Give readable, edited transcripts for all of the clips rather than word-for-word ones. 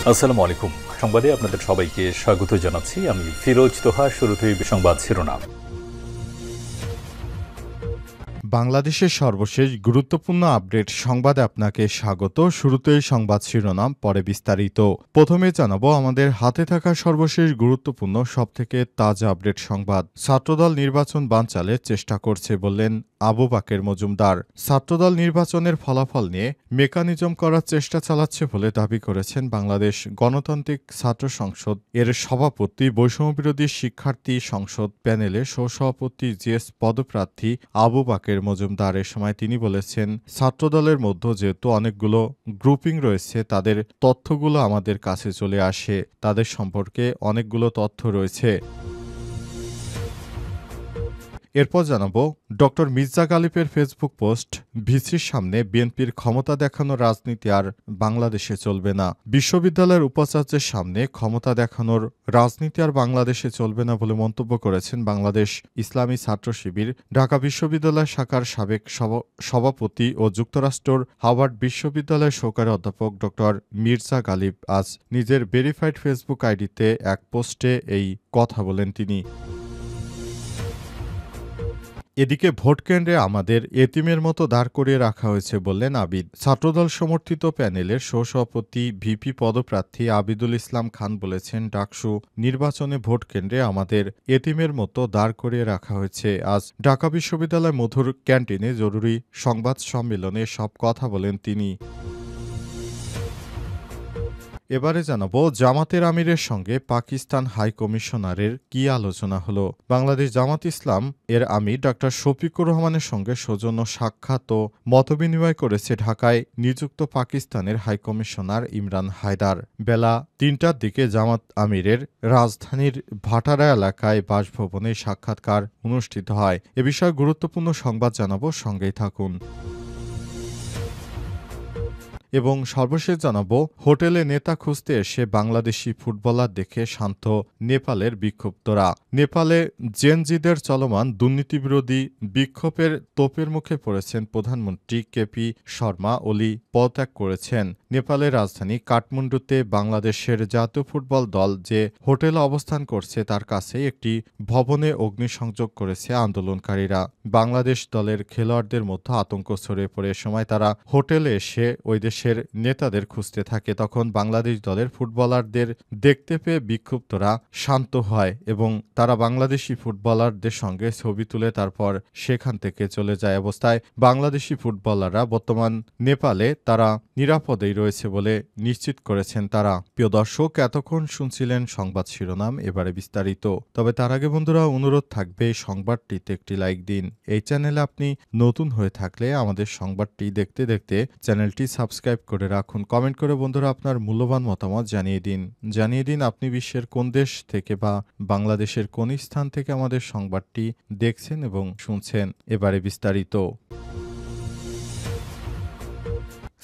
আসসালামু আলাইকুম। সংবাদে আপনাদের সবাইকে স্বাগত জানাচ্ছি। আমি ফিরোজ তোহা। শুরুতেই সংবাদ শিরোনাম। বাংলাদেশের সর্বশেষ গুরুত্বপূর্ণ আপডেট সংবাদে আপনাকে স্বাগত। শুরুতেই সংবাদ শিরোনাম, পরে বিস্তারিত। প্রথমে জানাবো আমাদের হাতে থাকা সর্বশেষ গুরুত্বপূর্ণ সবথেকে তাজা আপডেট সংবাদ। ছাত্রদল নির্বাচন বানচালের চেষ্টা করছে বললেন আবু বাকের মজুমদার। ছাত্রদল নির্বাচনের ফলাফল নিয়ে মেকানিজম করার চেষ্টা চালাচ্ছে বলে দাবি করেছেন বাংলাদেশ গণতান্ত্রিক ছাত্র সংসদ এর সভাপতি, বৈষম্যবিরোধী শিক্ষার্থী সংসদ প্যানেলের সহসভাপতি জিএস পদপ্রার্থী আবু বাকের মজুমদার। এ সময় তিনি বলেছেন, ছাত্রদলের মধ্যে যেহেতু অনেকগুলো গ্রুপিং রয়েছে, তাদের তথ্যগুলো আমাদের কাছে চলে আসে, তাদের সম্পর্কে অনেকগুলো তথ্য রয়েছে। এরপর জানাবো ডক্টর মির্জা গালিবের ফেসবুক পোস্ট, ভিসির সামনে বিএনপির ক্ষমতা দেখানোর রাজনীতি আর বাংলাদেশে চলবে না। বিশ্ববিদ্যালয়ের উপাচার্যের সামনে ক্ষমতা দেখানোর রাজনীতি আর বাংলাদেশে চলবে না বলে মন্তব্য করেছেন বাংলাদেশ ইসলামী ছাত্র শিবির ঢাকা বিশ্ববিদ্যালয় শাখার সাবেক সভাপতি ও যুক্তরাষ্ট্রের হার্ভার্ড বিশ্ববিদ্যালয়ের সহকারী অধ্যাপক ডক্টর মির্জা গালিব। আজ নিজের ভেরিফাইড ফেসবুক আইডিতে এক পোস্টে এই কথা বলেন তিনি। এদিকে ভোটকেন্দ্রে আমাদের এতিমের মতো দাঁড় করিয়ে রাখা হয়েছে বললেন আবিদ। ছাত্রদল সমর্থিত প্যানেলের সহসভাপতি ভিপি পদপ্রার্থী আবিদুল ইসলাম খান বলেছেন, ডাকসু নির্বাচনে ভোটকেন্দ্রে আমাদের এতিমের মতো দাঁড় করিয়ে রাখা হয়েছে। আজ ঢাকা বিশ্ববিদ্যালয় মধুর ক্যান্টিনে জরুরি সংবাদ সম্মেলনে সব কথা বলেন তিনি। এবারে জানাবো জামাতের আমিরের সঙ্গে পাকিস্তান হাই কমিশনারের কি আলোচনা হলো। বাংলাদেশ জামাত ইসলাম এর আমির ডাক্তার শফিকুর রহমানের সঙ্গে সৌজন্য সাক্ষাৎ ও মতবিনিময় করেছে ঢাকায় নিযুক্ত পাকিস্তানের হাই কমিশনার ইমরান হায়দার। বেলা ৩টার দিকে জামাত আমিরের রাজধানীর ভাটারা এলাকায় বাসভবনে সাক্ষাৎকার অনুষ্ঠিত হয়। এ বিষয়ে গুরুত্বপূর্ণ সংবাদ জানাবো, সঙ্গেই থাকুন। এবং সর্বশেষ জানাবো হোটেলে নেতা খুঁজতে এসে বাংলাদেশি ফুটবলার দেখে শান্ত নেপালের বিক্ষুব্ধরা। নেপালে জেনজিদের চলমান দুর্নীতিবিরোধী বিক্ষোভের তোপের মুখে পড়েছেন প্রধানমন্ত্রী কেপি শর্মা ওলি। পদত্যাগ করেছেন। নেপালের রাজধানী কাঠমান্ডুতে বাংলাদেশের জাতীয় ফুটবল দল যে হোটেলে অবস্থান করছে তার কাছে একটি ভবনে অগ্নিসংযোগ করেছে আন্দোলনকারীরা। বাংলাদেশ দলের খেলোয়াড়দের মধ্যে আতঙ্ক ছড়িয়ে পড়ে। সময় তারা হোটেলে এসে ওই দেশের নেতাদের খুঁজতে থাকে। তখন বাংলাদেশ দলের ফুটবলারদের দেখতে পেয়ে বিক্ষুব্ধরা শান্ত হয় এবং তারা বাংলাদেশি ফুটবলারদের সঙ্গে ছবি তুলে তারপর সেখান থেকে চলে যায়। অবস্থায় বাংলাদেশি ফুটবলাররা বর্তমান নেপালে তারা নিরাপদেই রয়েছে বলে নিশ্চিত করেছেন তারা। প্রিয় দর্শক, এতক্ষণ শুনছিলেন সংবাদ শিরোনাম, এবারে বিস্তারিত। তবে তার আগে বন্ধুরা, অনুরোধ থাকবে সংবাদটিতে একটি লাইক দিন। এই চ্যানেলে আপনি নতুন হয়ে থাকলে আমাদের সংবাদটি দেখতে দেখতে চ্যানেলটি সাবস্ক্রাইব করে রাখুন। কমেন্ট করে বন্ধুরা আপনার মূল্যবান মতামত জানিয়ে দিন আপনি বিশ্বের কোন দেশ থেকে বা বাংলাদেশের কোন স্থান থেকে আমাদের সংবাদটি দেখছেন এবং শুনছেন। এবারে বিস্তারিত।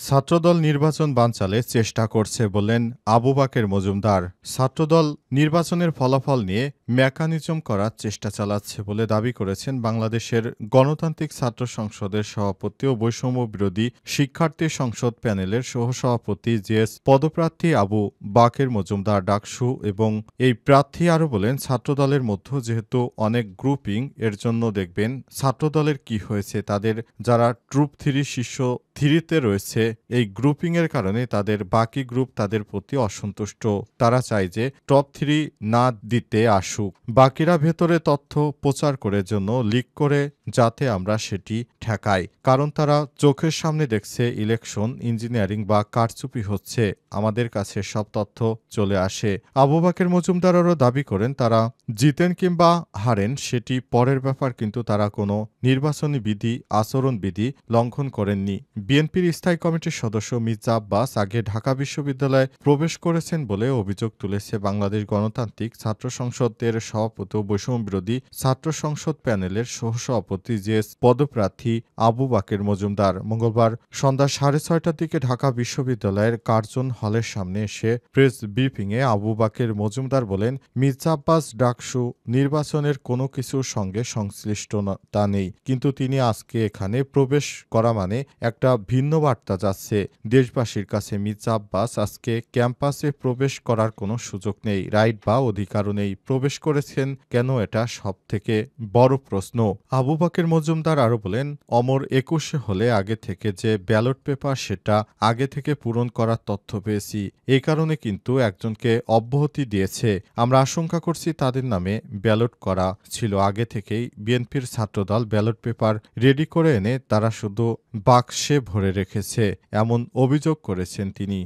ছাত্রদল নির্বাচন বানচালের চেষ্টা করছে বললেন আবু বাকের মজুমদার। ছাত্রদল নির্বাচনের ফলাফল নিয়ে মেকানিজম করার চেষ্টা চালাচ্ছে বলে দাবি করেছেন বাংলাদেশের গণতান্ত্রিক ছাত্র সংসদের সভাপতি ও বৈষম্য বিরোধী শিক্ষার্থী সংসদ প্যানেলের সহসভাপতি জিএস পদপ্রার্থী আবু বাকের মজুমদার ডাকসু। এবং এই প্রার্থী আরও বলেন, ছাত্রদলের মধ্যে যেহেতু অনেক গ্রুপিং, এর জন্য দেখবেন ছাত্রদলের কি হয়েছে, তাদের যারা ট্রুপ 3 শীর্ষ 3-তে রয়েছে, এই গ্রুপিংয়ের কারণে তাদের বাকি গ্রুপ তাদের প্রতি অসন্তুষ্ট। তারা চায় যে টপ 3 না দিতে আসুক, বাকিরা ভেতরে তথ্য প্রচার করে জন্য লিক করে যাতে আমরা সেটি ঠেকাই। কারণ তারা চোখের সামনে দেখছে ইলেকশন ইঞ্জিনিয়ারিং বা কারচুপি হচ্ছে, আমাদের কাছে সব তথ্য চলে আসে। আবু বাকের মজুমদার আরও দাবি করেন, তারা জিতেন কিংবা হারেন সেটি পরের ব্যাপার, কিন্তু তারা কোনো নির্বাচনী বিধি আচরণবিধি লঙ্ঘন করেননি। বিএনপির স্থায়ী কমিটির সদস্য মির্জা আব্বাস আগে ঢাকা বিশ্ববিদ্যালয়ে প্রবেশ করেছেন বলে অভিযোগ তুলেছে বাংলাদেশ গণতান্ত্রিক ছাত্র সংসদের সভাপতি ও বৈষম্য বিরোধী ছাত্র সংসদ প্যানেলের সহসভাপতি সভাপতি জেএস পদপ্রার্থী আবু বাকের মজুমদার মঙ্গলবার সন্ধ্যা 6:30টার দিকে ঢাকা বিশ্ববিদ্যালয়ের কার্জন হলের সামনে এসে প্রেস ব্রিফিংয়ে আবু বাকের মজুমদার বলেন, মির্জা আব্বাস ডাকসু নির্বাচনের কোনো কিছুর সঙ্গে সংশ্লিষ্টতা নেই, কিন্তু তিনি আজকে এখানে প্রবেশ করা মানে একটা ভিন্ন বার্তা যাচ্ছে দেশবাসীর কাছে। মির্জা আব্বাস আজকে ক্যাম্পাসে প্রবেশ করার কোনো সুযোগ নেই, রাইট বা অধিকারও নেই। প্রবেশ করেছেন কেন, এটা সবথেকে বড় প্রশ্ন। আবু বাকের মজুমদার আরও বলেন, অমর 21 হলে আগে থেকে যে ব্যালট পেপার সেটা আগে থেকে পূরণ করার তথ্য পেয়েছি, এই কারণে কিন্তু একজনকে অব্যাহতি দিয়েছে। আমরা আশঙ্কা করছি তাদের নামে ব্যালট করা ছিল আগে থেকেই। বিএনপির ছাত্রদল ব্যালট পেপার রেডি করে এনে তারা শুধু বাক্সে ভরে রেখেছে, এমন অভিযোগ করেছেন তিনি।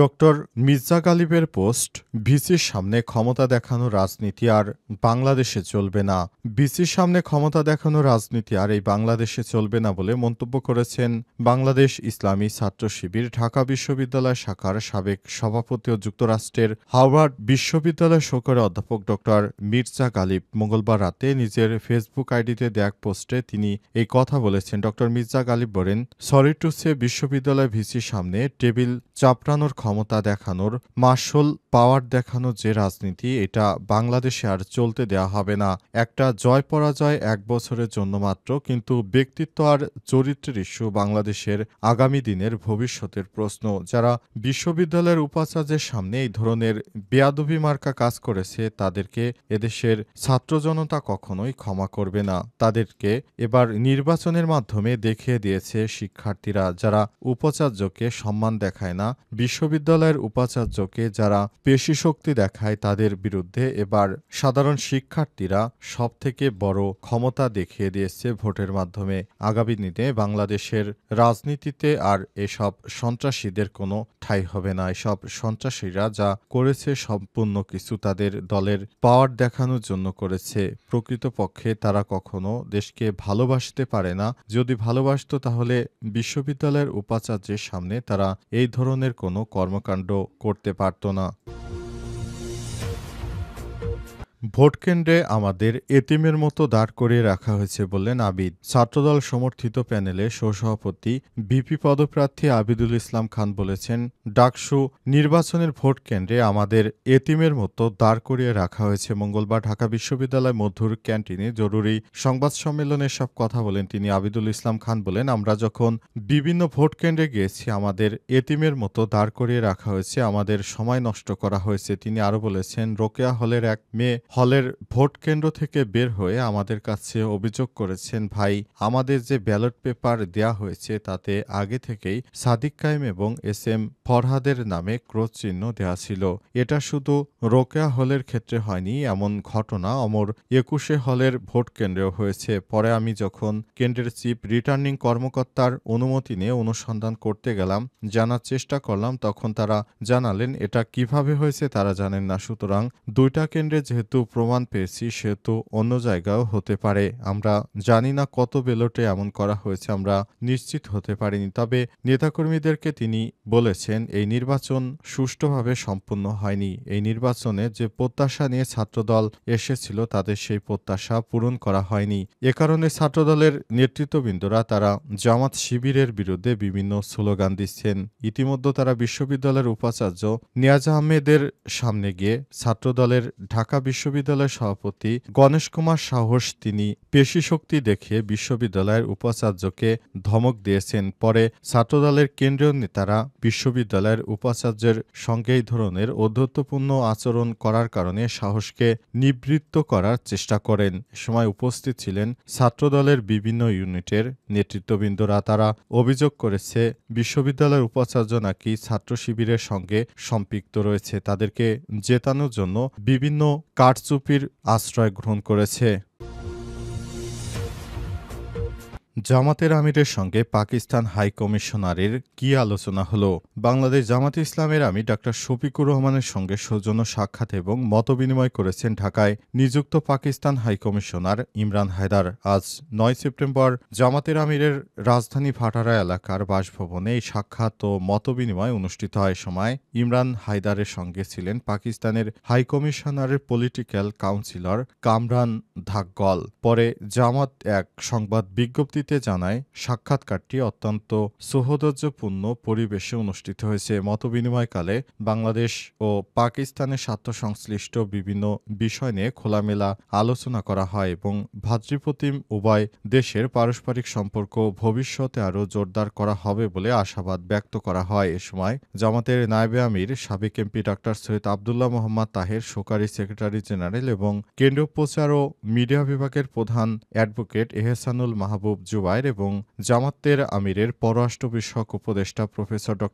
ডক্টর মির্জা গালিবের পোস্ট, ভিসির সামনে ক্ষমতা দেখানো রাজনীতি আর বাংলাদেশে চলবে না। ভিসির সামনে ক্ষমতা দেখানো রাজনীতি আর এই বাংলাদেশে চলবে না বলে মন্তব্য করেছেন বাংলাদেশ ইসলামী ছাত্র শিবির ঢাকা বিশ্ববিদ্যালয় শাখার সাবেক সভাপতি ও যুক্তরাষ্ট্রের হার্ভার্ড বিশ্ববিদ্যালয় সহকারী অধ্যাপক ডক্টর মির্জা গালিব মঙ্গলবার রাতে নিজের ফেসবুক আইডিতে দেয়া এক পোস্টে তিনি এই কথা বলেছেন। ডক্টর মির্জা গালিব বলেন, সরি টু সে, বিশ্ববিদ্যালয় ভিসির সামনে টেবিল চাপড়ানোর, ক্ষমতা দেখানোর, মার্শাল পাওয়ার দেখানোর যে রাজনীতি, এটা বাংলাদেশে আর চলতে দেয়া হবে না। একটা জয় পরাজয় 1 বছরের জন্য মাত্র, কিন্তু ব্যক্তিত্ব আর চরিত্রের ইস্যু বাংলাদেশের আগামী দিনের ভবিষ্যতের প্রশ্ন। যারা বিশ্ববিদ্যালয়ের উপাচার্যের সামনে এই ধরনের বেয়াদবি মার্কা কাজ করেছে তাদেরকে এদেশের ছাত্র জনতা কখনোই ক্ষমা করবে না। তাদেরকে এবার নির্বাচনের মাধ্যমে দেখিয়ে দিয়েছে শিক্ষার্থীরা যারা উপাচার্যকে সম্মান দেখায় না, বিশ্ববিদ্যালয়ের উপাচার্যকে যারা পেশি শক্তি দেখায়, তাদের বিরুদ্ধে এবার সাধারণ শিক্ষার্থীরা সবথেকে বড় ক্ষমতা দেখিয়ে দিয়েছে ভোটের মাধ্যমে। আগামী দিনে বাংলাদেশের রাজনীতিতে আর এসব সন্ত্রাসীদের কোনো ঠাঁই হবে না। এসব সন্ত্রাসীরা যা করেছে সম্পূর্ণ কিছু তাদের দলের পাওয়ার দেখানোর জন্য করেছে। প্রকৃতপক্ষে তারা কখনো দেশকে ভালোবাসতে পারে না। যদি ভালোবাসতো তাহলে বিশ্ববিদ্যালয়ের উপাচার্যের সামনে তারা এই ধরনের কোনো কর্মকাণ্ড করতে পারত না। ভোটকেন্দ্রে আমাদের এতিমের মতো দাঁড় করিয়ে রাখা হয়েছে বললেন আবিদ। ছাত্রদল সমর্থিত প্যানেলে সহসভাপতি ভিপি পদপ্রার্থী আবিদুল ইসলাম খান বলেছেন, ডাকসু নির্বাচনের ভোট কেন্দ্রে আমাদের এতিমের মতো দাঁড় করিয়ে রাখা হয়েছে। মঙ্গলবার ঢাকা বিশ্ববিদ্যালয় মধুর ক্যান্টিনে জরুরি সংবাদ সম্মেলনে সব কথা বলেন তিনি। আবিদুল ইসলাম খান বলেন, আমরা যখন বিভিন্ন ভোট কেন্দ্রে গিয়েছি আমাদের এতিমের মতো দাঁড় করিয়ে রাখা হয়েছে, আমাদের সময় নষ্ট করা হয়েছে। তিনি আরও বলেছেন, রোকেয়া হলের এক মেয়ে হলের ভোট কেন্দ্র থেকে বের হয়ে আমাদের কাছে অভিযোগ করেছেন, ভাই, আমাদের যে ব্যালট পেপার দেয়া হয়েছে তাতে আগে থেকেই সাদিক কায়েম এবং SM ফরহাদের নামে ক্রস চিহ্ন দেয়া ছিল। এটা শুধু রোকেয়া হলের ক্ষেত্রে হয়নি, এমন ঘটনা অমর 21 হলের ভোট কেন্দ্রেও হয়েছে। পরে আমি যখন কেন্দ্রের চিফ রিটার্নিং কর্মকর্তার অনুমতি নিয়ে অনুসন্ধান করতে গেলাম, জানার চেষ্টা করলাম, তখন তারা জানালেন এটা কিভাবে হয়েছে তারা জানেন না। সুতরাং দুইটা কেন্দ্রে যেহেতু প্রমাণ পেয়েছি সেহেতু অন্য জায়গাও হতে পারে। আমরা জানি না কত ব্যালটে এমন করা হয়েছে, আমরা নিশ্চিত হতে পারিনি। তবে নেতাকর্মীদেরকে তিনি বলেছেন, এই নির্বাচন সুষ্ঠুভাবে সম্পন্ন হয়নি। এই নির্বাচনে যে প্রত্যাশা নিয়ে ছাত্রদল এসেছিল তাদের সেই প্রত্যাশা পূরণ করা হয়নি। এ কারণে ছাত্রদলের নেতৃত্ববৃন্দরা তারা জামাত শিবিরের বিরুদ্ধে বিভিন্ন স্লোগান দিচ্ছেন। ইতিমধ্যে তারা বিশ্ববিদ্যালয়ের উপাচার্য নিয়াজ আহমেদের সামনে গিয়ে ছাত্রদলের ঢাকা বিশ্ববিদ্যালয়ের সভাপতি গণেশ কুমার সাহস, তিনি পেশি শক্তি দেখিয়ে বিশ্ববিদ্যালয়ের উপাচার্যকে ধমক দিয়েছেন। পরে ছাত্রদলের কেন্দ্রীয় নেতারা বিশ্ববিদ্যালয়ের উপাচার্যের সঙ্গে এই ধরনের ঔদ্ধত্যপূর্ণ আচরণ করার কারণে সাহসকে নিবৃত্ত করার চেষ্টা করেন। এ সময় উপস্থিত ছিলেন ছাত্রদলের বিভিন্ন ইউনিটের নেতৃত্ববৃন্দরা। তারা অভিযোগ করেছে বিশ্ববিদ্যালয়ের উপাচার্য নাকি ছাত্র শিবিরের সঙ্গে সম্পৃক্ত রয়েছে, তাদেরকে জেতানোর জন্য বিভিন্ন কারচুপির আশ্রয় গ্রহণ করেছে। জামাতের আমিরের সঙ্গে পাকিস্তান হাই কমিশনারের কী আলোচনা হলো? বাংলাদেশ জামাতে ইসলামের আমির ডাক্তার শফিকুর রহমানের সঙ্গে সৌজন্য সাক্ষাৎ এবং মতবিনিময় করেছেন ঢাকায় নিযুক্ত পাকিস্তান হাই কমিশনার ইমরান হায়দার। আজ ৯ সেপ্টেম্বর জামাতের আমিরের রাজধানী ভাটারা এলাকার বাসভবনে এই সাক্ষাৎ ও মতবিনিময় অনুষ্ঠিত হয়। সময় ইমরান হায়দারের সঙ্গে ছিলেন পাকিস্তানের হাই কমিশনারের পলিটিক্যাল কাউন্সিলর কামরান ধাকগল। পরে জামাত এক সংবাদ বিজ্ঞপ্তি জানায় সাক্ষাৎকারটি অত্যন্ত সৌহার্দ্যপূর্ণ পরিবেশে অনুষ্ঠিত হয়েছে। মতবিনিময়কালে বাংলাদেশ ও পাকিস্তানের স্বার্থ সংশ্লিষ্ট বিভিন্ন বিষয় নিয়ে খোলামেলা আলোচনা করা হয় এবং ভ্রাতৃপ্রতিম উভয় দেশের পারস্পরিক সম্পর্ক ভবিষ্যতে আরও জোরদার করা হবে বলে আশাবাদ ব্যক্ত করা হয়। এ সময় জামাতের নায়েবে আমির সাবেক এমপি ডাক্তার সৈয়দ আবদুল্লাহ মোহাম্মদ তাহের, সহকারী সেক্রেটারি জেনারেল এবং কেন্দ্রীয় প্রচার ও মিডিয়া বিভাগের প্রধান অ্যাডভোকেট এহসানুল মাহবুব জুবায়ের এবং জামাতের আমিরের পররাষ্ট্র বিষয়ক উপদেষ্টা প্রফেসর ড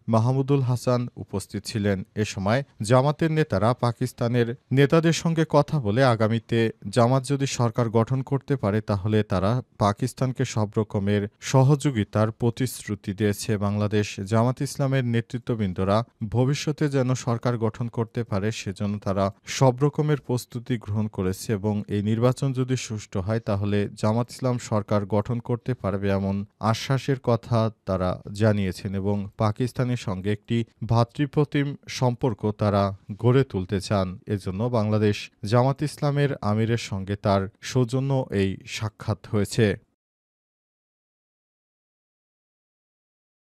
মাহমুদুল হাসান উপস্থিত ছিলেন। এ সময় জামাতের নেতারা পাকিস্তানের নেতাদের সঙ্গে কথা বলে আগামীতে জামাত যদি সরকার গঠন করতে পারে তাহলে তারা পাকিস্তানকে সব রকমের সহযোগিতার প্রতিশ্রুতি দিয়েছে। বাংলাদেশ জামাত ইসলামের নেতৃত্ববৃন্দরা ভবিষ্যতে যেন সরকার গঠন করতে পারে সেজন্য তারা সব রকমের প্রস্তুতি গ্রহণ করেছে এবং এই নির্বাচন যদি সুষ্ঠু হয় তাহলে জামাত ইসলাম সরকার গঠন করতে পারবে এমন আশ্বাসের কথা তারা জানিয়েছেন এবং পাকিস্তানের সঙ্গে একটি ভ্রাতৃপ্রতিম সম্পর্ক তারা গড়ে তুলতে চান। এজন্য বাংলাদেশ জামাত ইসলামের আমিরের সঙ্গে তার সৌজন্য এই সাক্ষাৎ হয়েছে।